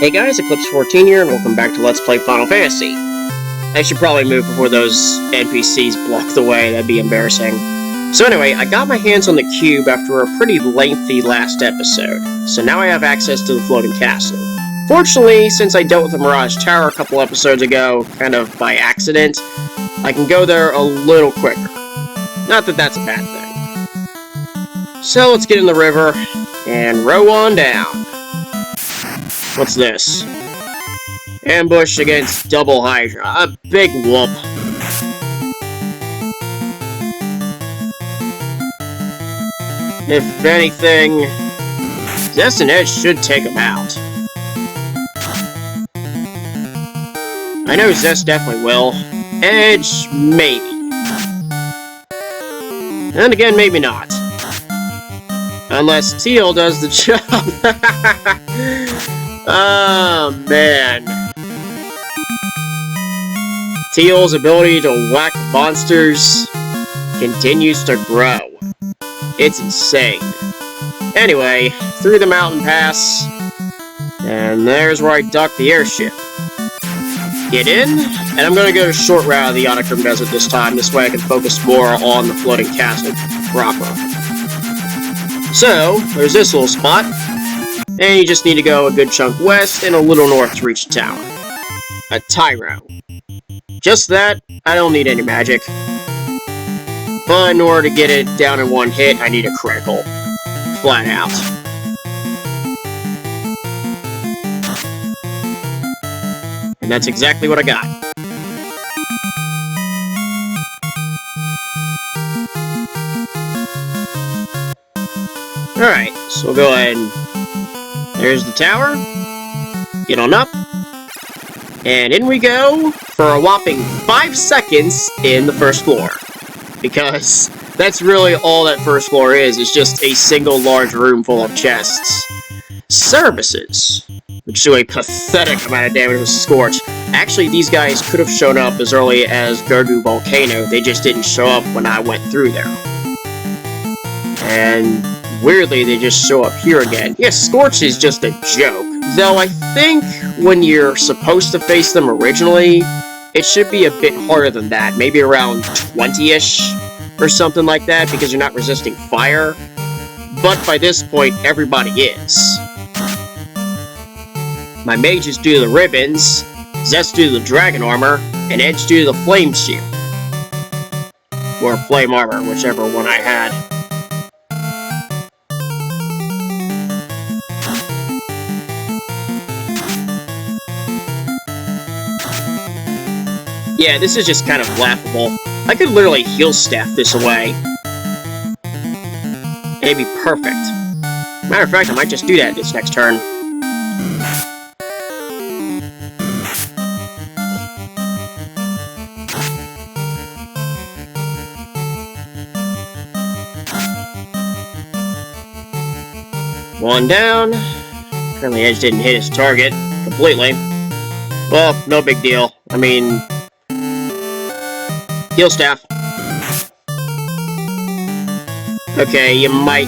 Hey guys, Eclipse14 here, and welcome back to Let's Play Final Fantasy. I should probably move before those NPCs block the way, that'd be embarrassing. So anyway, I got my hands on the cube after a pretty lengthy last episode, so now I have access to the floating castle. Fortunately, since I dealt with the Mirage Tower a couple episodes ago, kind of by accident, I can go there a little quicker. Not that that's a bad thing. So let's get in the river, and row on down. What's this? Ambush against Double Hydra. A big whoop. If anything, Zest and Edge should take him out. I know Zest definitely will. Edge, maybe. And again, maybe not. Unless Teal does the job. Oh, man. Teal's ability to whack monsters continues to grow. It's insane. Anyway, through the mountain pass, and there's where I dock the airship. Get in, and I'm gonna go a short route of the Honeycomb Desert this time, this way I can focus more on the floating castle proper. So, there's this little spot. And you just need to go a good chunk west and a little north to reach the tower. A Tyro. Just that, I don't need any magic. But in order to get it down in one hit, I need a critical. Flat out. And that's exactly what I got. Alright, so we'll go ahead and... There's the tower. Get on up. And in we go for a whopping 5 seconds in the first floor. Because that's really all that first floor is. It's just a single large room full of chests. Services, which do a pathetic amount of damage with Scorch. Actually, these guys could have shown up as early as Gergu Volcano. They just didn't show up when I went through there. And... weirdly, they just show up here again. Yeah, Scorch is just a joke. Though I think when you're supposed to face them originally, it should be a bit harder than that. Maybe around 20-ish or something like that, because you're not resisting fire. But by this point, everybody is. My mages do the ribbons, Zest do the dragon armor, and Edge do the flame shield. Or flame armor, whichever one I had. Yeah, this is just kind of laughable. I could literally heal staff this away. It'd be perfect. Matter of fact, I might just do that this next turn. One down. Apparently Edge didn't hit his target completely. Well, no big deal. I mean... Heal staff. Okay, you might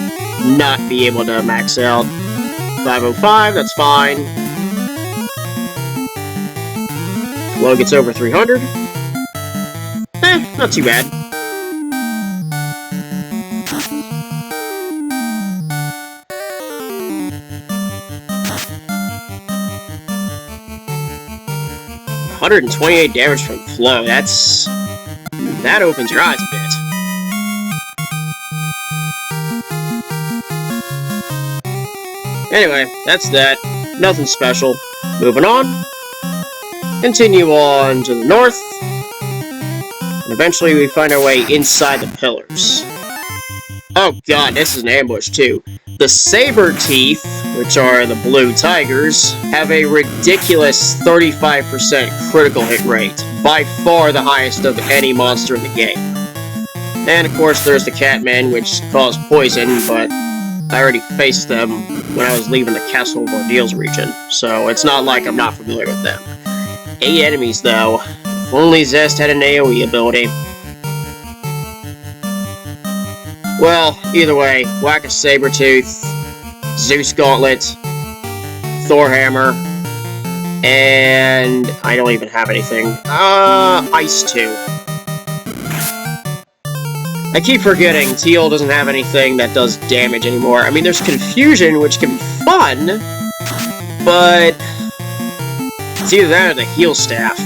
not be able to max out 505, that's fine. Flow gets over 300. Not too bad. $128 damage from Flow, that opens your eyes a bit. Anyway, that's that. Nothing special. Moving on. Continue on to the north. And eventually we find our way inside the pillars. Oh god, this is an ambush too. The Saber Teeth, which are the blue tigers, have a ridiculous 35% critical hit rate. By far the highest of any monster in the game. And of course there's the Catmen, which cause poison, but I already faced them when I was leaving the Castle of Ordeals region, so it's not like I'm not familiar with them. 8 enemies though. If only Zest had an AoE ability. Well, either way, whack a Sabretooth, Zeus Gauntlet, Thor Hammer, And I don't even have anything. Ice 2. I keep forgetting Teal doesn't have anything that does damage anymore. I mean, there's Confusion, which can be fun, but it's either that or the Heal Staff.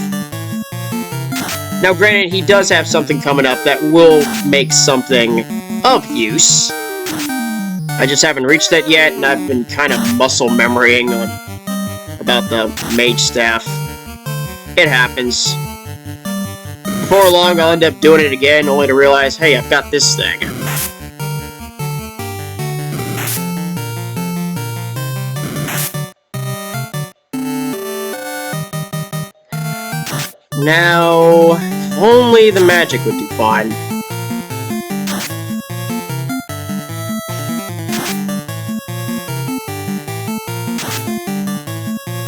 Now, granted, he does have something coming up that will make something of use. I just haven't reached that yet, and I've been kind of muscle memorying about the Mage Staff. It happens. Before long, I'll end up doing it again, only to realize, hey, I've got this thing. Now, if only the magic would do fine.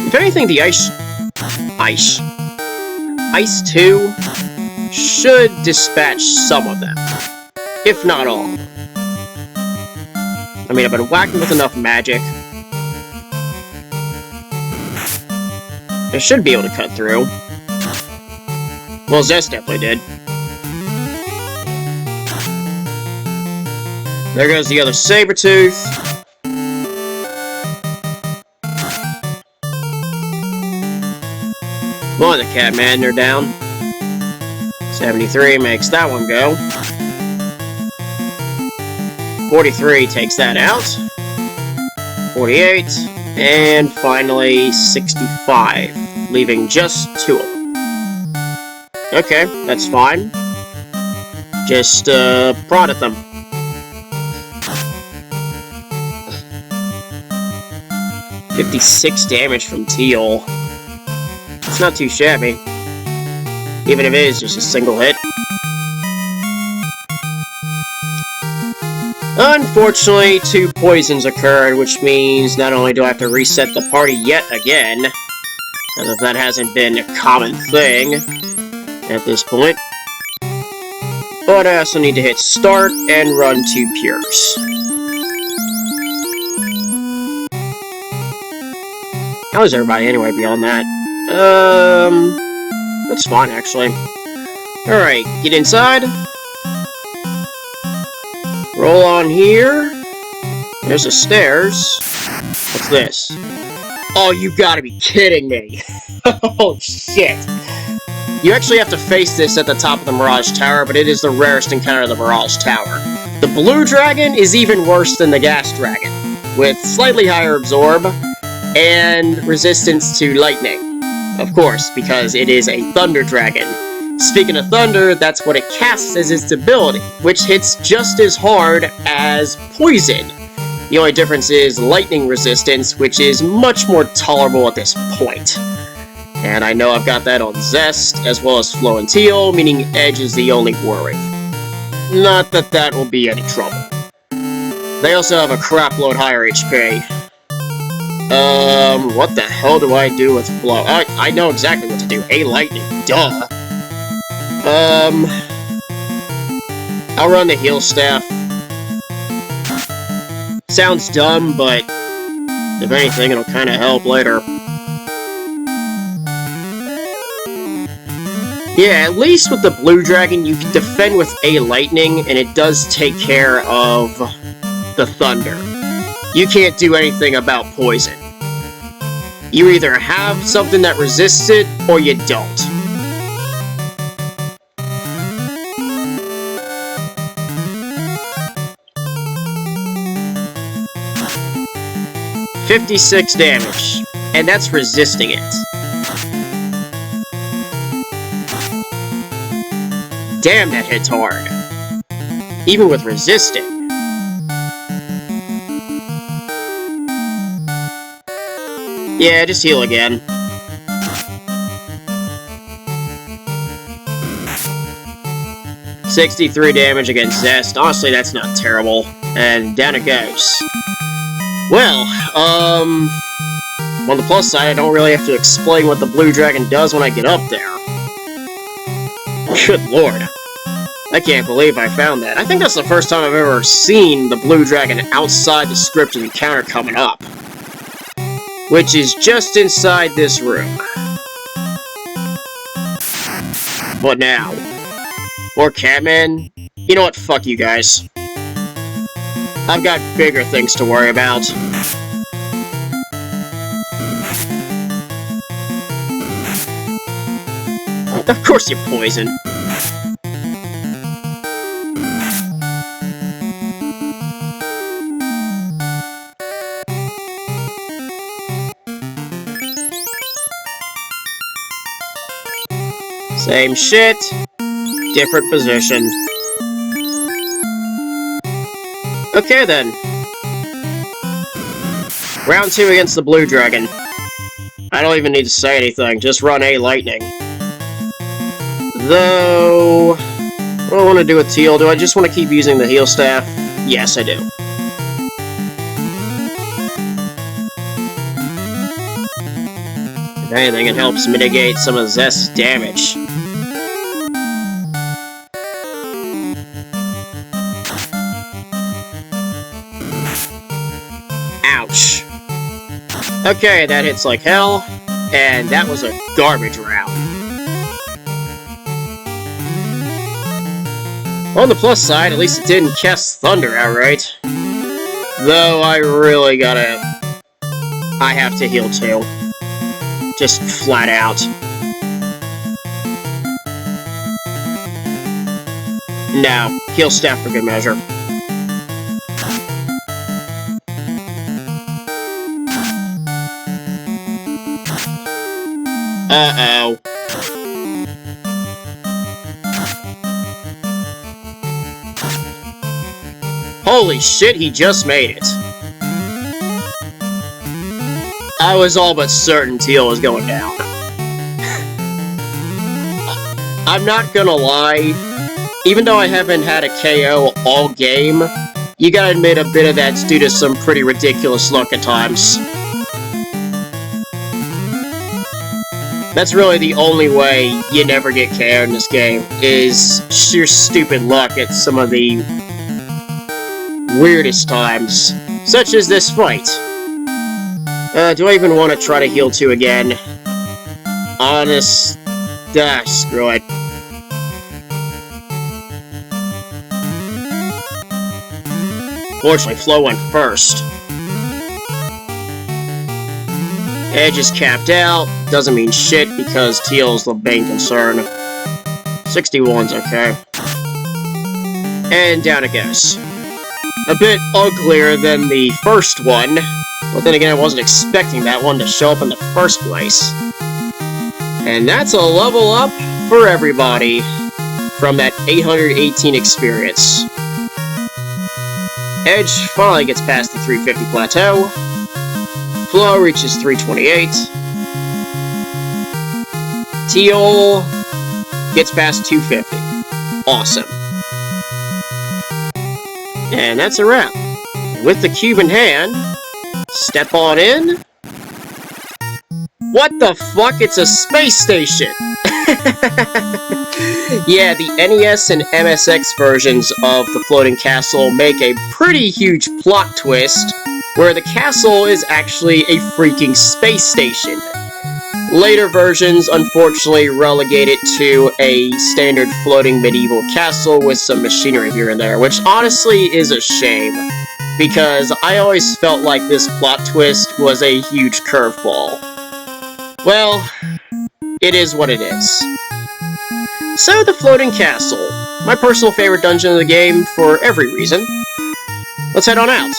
If anything, the Ice 2 should dispatch some of them, if not all. I mean, I've been whacking with enough magic. I should be able to cut through. Well, Zest definitely did. There goes the other Sabertooth. Well, the Catman, they're down. 73 makes that one go. 43 takes that out. 48. And finally, 65. Leaving just 2 of them. Okay, that's fine. Just, prod at them. $56 damage from Teal. It's not too shabby. Even if it is just a single hit. Unfortunately, 2 poisons occurred, which means not only do I have to reset the party yet again, as if that hasn't been a common thing at this point, but I also need to hit start and run 2 Pures. How is everybody anyway beyond that? That's fine, actually. Alright, get inside. Roll on here. There's the stairs. What's this? Oh, you gotta be kidding me. Oh, shit. You actually have to face this at the top of the Mirage Tower, but it is the rarest encounter of the Mirage Tower. The Blue Dragon is even worse than the Gas Dragon, with slightly higher absorb and resistance to lightning. Of course, because it is a Thunder Dragon. Speaking of Thunder, that's what it casts as its ability, which hits just as hard as Poison. The only difference is lightning resistance, which is much more tolerable at this point. And I know I've got that on Zest, as well as Flow and Teal, meaning Edge is the only worry. Not that that will be any trouble. They also have a crapload higher HP. What the hell do I do with Flow? I know exactly what to do. A Lightning, duh. I'll run the Heal Staff. Sounds dumb, but if anything, it'll kind of help later. Yeah, at least with the Blue Dragon, you can defend with A Lightning, and it does take care of the Thunder. You can't do anything about Poison. You either have something that resists it, or you don't. $56 damage, and that's resisting it. Damn, that hits hard. Even with resisting. Yeah, just heal again. $63 damage against Zest. Honestly, that's not terrible. And down it goes. Well, on the plus side, I don't really have to explain what the Blue Dragon does when I get up there. Good lord. I can't believe I found that. I think that's the first time I've ever seen the Blue Dragon outside the scripted encounter coming up. which is just inside this room. What now? More Catman? You know what, fuck you guys. I've got bigger things to worry about. Of course you're poison. Same shit, different position. Okay then. Round 2 against the Blue Dragon. I don't even need to say anything, just run A Lightning. Though... what do I want to do with Teal? Do I just want to keep using the heal staff? Yes, I do. If anything, it helps mitigate some of Zest's damage. Ouch. Okay, that hits like hell, and that was a garbage round. On the plus side, at least it didn't cast Thunder outright. Though I really gotta... I have to heal too. Just flat out. No, heal staff for good measure. Uh-oh. Holy shit, he just made it. I was all but certain Teal was going down. I'm not gonna lie, even though I haven't had a KO all game, you gotta admit a bit of that's due to some pretty ridiculous luck at times. That's really the only way you never get KO in this game, is sheer stupid luck at some of the weirdest times, such as this fight. Do I even want to try to heal 2 again? Screw it. Fortunately, Flo went first. Edge is capped out. Doesn't mean shit because Teal's the main concern. 61's okay. And down it goes. A bit uglier than the first one, but then again I wasn't expecting that one to show up in the first place. And that's a level up for everybody from that 818 experience. Edge finally gets past the 350 plateau. Flo reaches 328. Teal gets past 250. Awesome. And that's a wrap. With the cube in hand, step on in. What the fuck? It's a space station! Yeah, the NES and MSX versions of the floating castle make a pretty huge plot twist, where the castle is actually a freaking space station. Later versions, unfortunately, relegate it to a standard floating medieval castle with some machinery here and there, which honestly is a shame, because I always felt like this plot twist was a huge curveball. Well, it is what it is. So, the floating castle. My personal favorite dungeon of the game for every reason. Let's head on out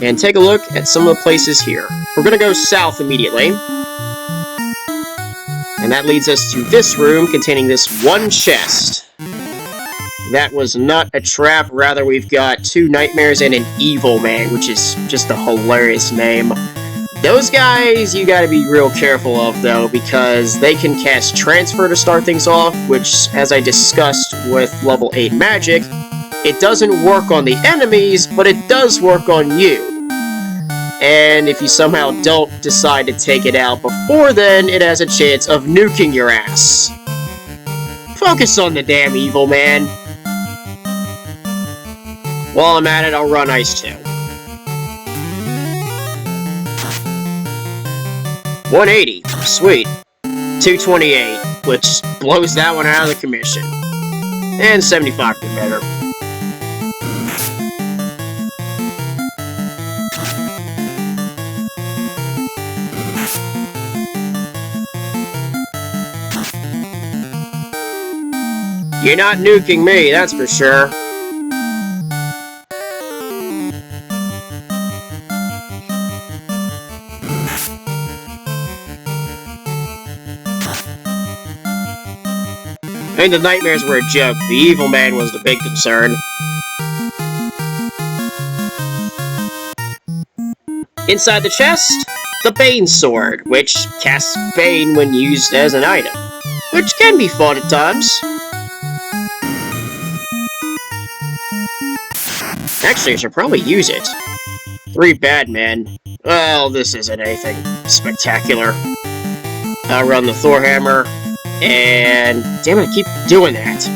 and take a look at some of the places here. We're gonna go south immediately. And that leads us to this room containing this one chest. That was not a trap, rather we've got 2 nightmares and an evil man, which is just a hilarious name. Those guys you gotta be real careful of though, because they can cast transfer to start things off, which, as I discussed with level 8 magic, it doesn't work on the enemies, but it does work on you. And if you somehow don't decide to take it out before then, it has a chance of nuking your ass. Focus on the damn evil man. While I'm at it, I'll run ice too. 180. Sweet. 228, which blows that one out of the commission. And 75 for better. You're not nuking me, that's for sure. I mean, the nightmares were a joke. The evil man was the big concern. Inside the chest, the Bane Sword, which casts Bane when used as an item, which can be fun at times. Actually, I should probably use it. 3 bad men. Well, this isn't anything spectacular. I'll run the Thor Hammer, and damn it, I keep doing that.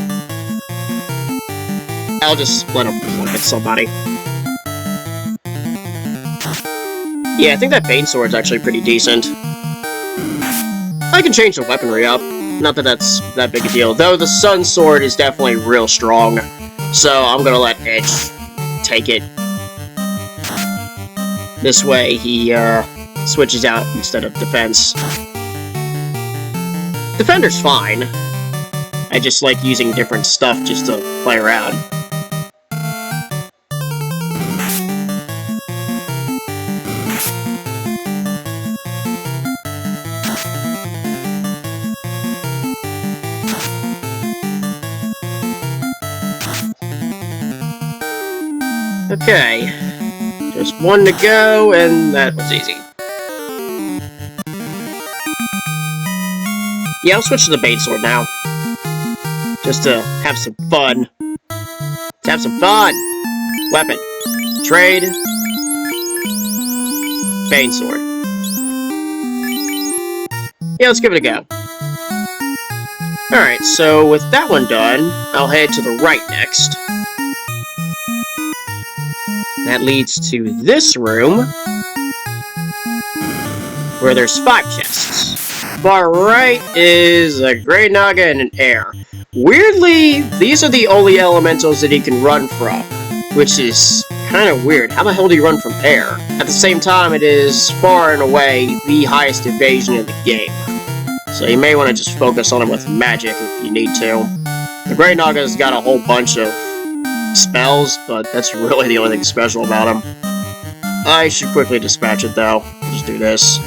I'll just split them and look at somebody. Yeah, I think that Bane Sword's actually pretty decent. I can change the weaponry up. Not that that's that big a deal. Though the Sun Sword is definitely real strong. So I'm gonna let Edge take it. This way he switches out instead of defense. Defender's fine. I just like using different stuff just to play around. Okay, just one to go, and that was easy. Yeah, I'll switch to the Bane Sword now. Just to have some fun. Let's have some fun! Weapon. Trade. Bane Sword. Yeah, let's give it a go. Alright, so with that one done, I'll head to the right next. That leads to this room, where there's 5 chests. Far right is a Grey Naga and an air. Weirdly, these are the only elementals that he can run from, which is kind of weird. How the hell do you run from air? At the same time, it is far and away the highest evasion in the game. So you may want to just focus on him with magic if you need to. The Grey Naga's got a whole bunch of spells, but that's really the only thing special about him. I should quickly dispatch it though. Just do this.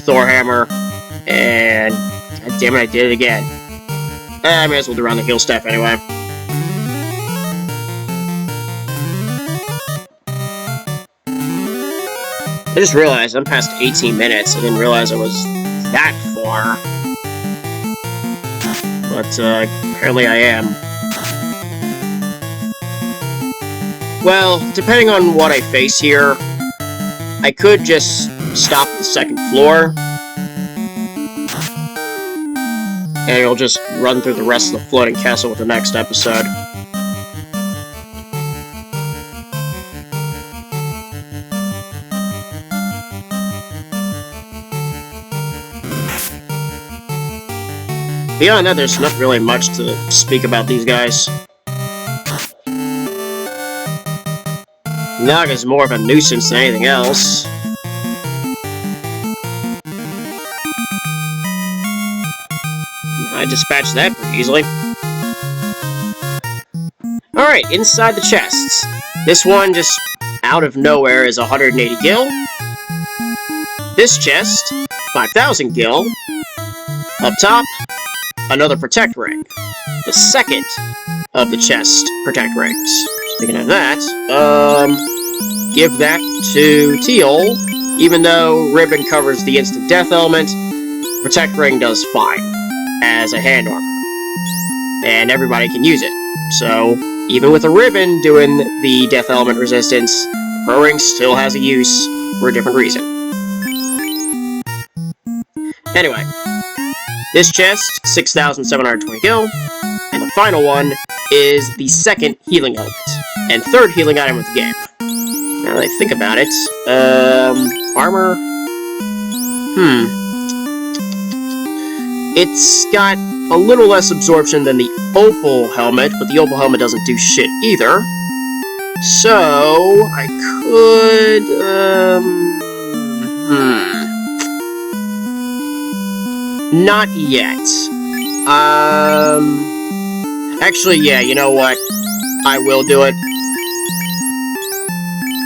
Thor Hammer, and god damn it, I did it again. I may as well do around the heal staff anyway. I just realized I'm past 18 minutes. I didn't realize I was that far. But apparently I am. Well, depending on what I face here, I could just stop at the 2nd floor, and it'll just run through the rest of the floating castle with the next episode. Beyond that, there's not really much to speak about these guys. Naga's more of a nuisance than anything else. I dispatched that pretty easily. Alright, inside the chests. This one, just out of nowhere, is 180 gil. This chest, 5,000 gil. Up top, another Protect Ring. The second of the chest Protect Rings. Speaking of that, give that to Teal. Even though Ribbon covers the instant death element, Protect Ring does fine as a hand armor. And everybody can use it. So, even with a Ribbon doing the death element resistance, Pro Ring still has a use for a different reason. Anyway, this chest, 6,720 gil, and the final one is the second healing element, and third healing item of the game. Now that I think about it, armor, It's got a little less absorption than the Opal helmet, but the Opal helmet doesn't do shit either. So, I could, not yet. Actually, yeah, you know what? I will do it.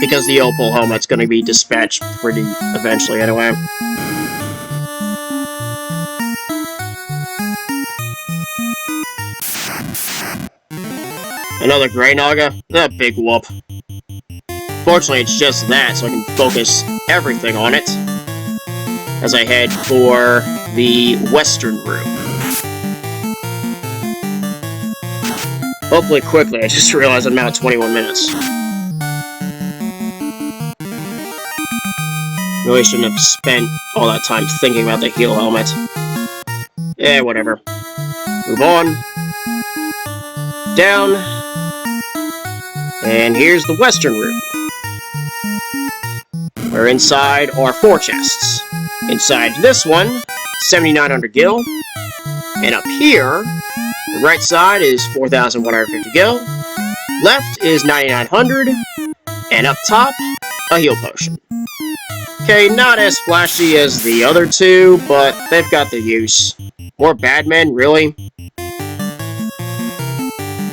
Because the Opal helmet's gonna be dispatched pretty eventually anyway. Another Grey Naga? A big whoop. Fortunately, it's just that, so I can focus everything on it as I head for the western room. Hopefully quickly, I just realized I'm now at 21 minutes. Really shouldn't have spent all that time thinking about the heal helmet. Eh, whatever. Move on. Down. And here's the western room. Where inside are 4 chests. Inside this one, 7,900 gil. And up here, the right side is 4,150 gil. Left is 9,900. And up top, a heal potion. Okay, not as flashy as the other two, but they've got their use. More Badmen, really?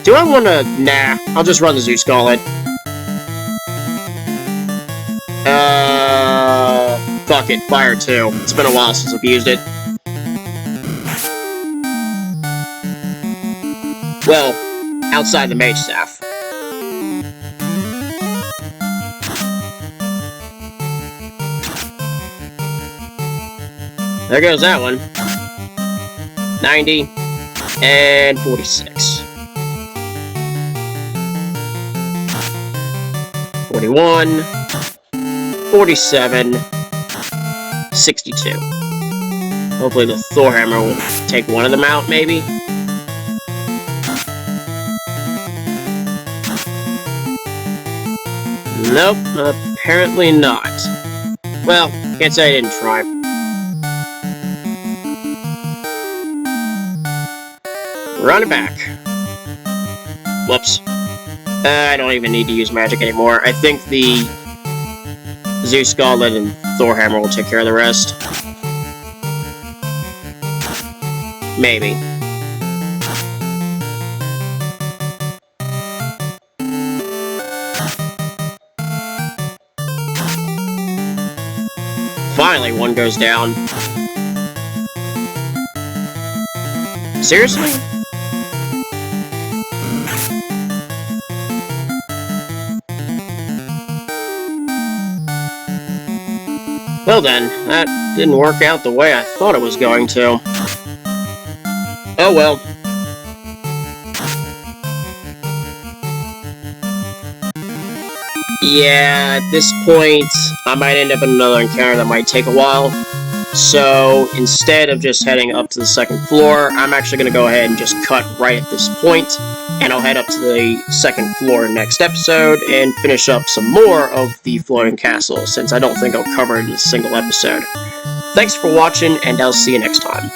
Do I want to... Nah, I'll just run the Zeus Gauntlet. Fuck it, Fire 2. It's been a while since I've used it. Well, outside the Mage Staff. There goes that one. 90 and 46. 41, 47, 62. Hopefully the Thor Hammer will take one of them out, maybe? Nope, apparently not. Well, can't say I didn't try. Run it back. Whoops. I don't even need to use magic anymore. I think the Zeus Gauntlet and Thor Hammer will take care of the rest. Maybe. Finally, one goes down. Seriously? Well then, that didn't work out the way I thought it was going to. Oh well. Yeah, at this point, I might end up in another encounter that might take a while. So, instead of just heading up to the second floor, I'm actually going to go ahead and just cut right at this point, and I'll head up to the second floor next episode and finish up some more of the floating castle, since I don't think I'll cover it in a single episode. Thanks for watching, and I'll see you next time.